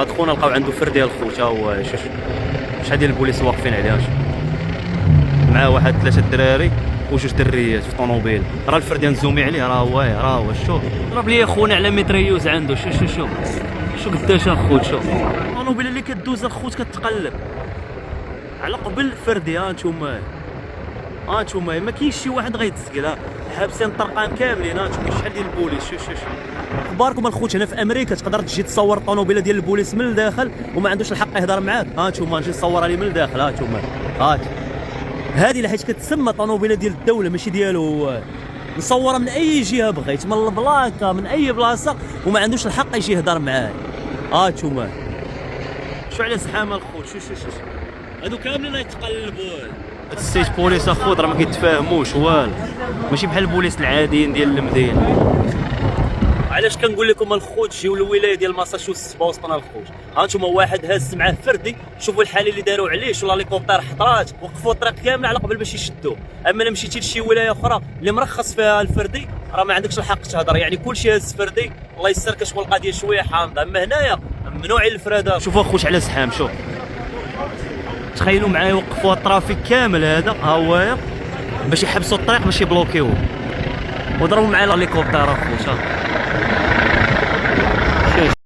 هاد خونا لقاو عنده فردي الخوت، ها هو شحال ديال البوليس واقفين عليها، مع واحد 3 الدراري وجوج دريات في طونوبيل. راه الفردي نزومي عليه، راه هو شوف ضرب لي خونا على متريوز عنده. شو قداش الخوت، شوف الطونوبيل اللي كدوز الخوت كتقلب على قبل فردي. ها نتوما ما كاينش شي واحد غيتسقل، حابسين الطرقان كاملين. ها نتوما شحال ديال البوليس. شوف اخباركم الخوت. هنا في امريكا تقدر تجي تصور الطونوبيله ديال البوليس من الداخل وما عندوش الحق يهضر معاك. ها نتوما نجي نصورها لي من الداخل. ها نتوما هذه حيت كتسمى طونوبيله ديال الدوله ماشي ديالو هو. نصورها من اي جهه بغيت، من البلاكه من اي بلاصه، وما عندوش الحق يجي يهضر معايا. نتوما شو على زحامه الخوت. شو هادو كاملين يتقلبوا. هاد السيت بوليس اخوت راه ما كيتفاهموش والو، ماشي بحال البوليس العاديين ديال المدينه. علاش كنقول لكم الخوت جيو للولايه ديال ماساتشوستس بوسطن الخوت. هانتوما واحد هاز معاه فردي، شوفوا الحاله اللي داروا عليه، شو الهليكوبتر حضرات وقفوا الطريق كامله على قبل باش يشدوه. اما الا مشيتي لشي ولايه اخرى اللي مرخص فيها الفردي راه ما عندكش الحق تهضر، يعني كلشي هاز فردي. الله يسر كتكون القضيه شويه حامضه. اما هنايا ممنوعين الفرادة. شوفوا اخوت على زحام. شوف تخيلوا معايا يوقفوا الترافيك كامل هذا ها هو باش يحبسوا الطريق باش يبلوكيوه، وضربوا معايا الهليكوبتر اخوت.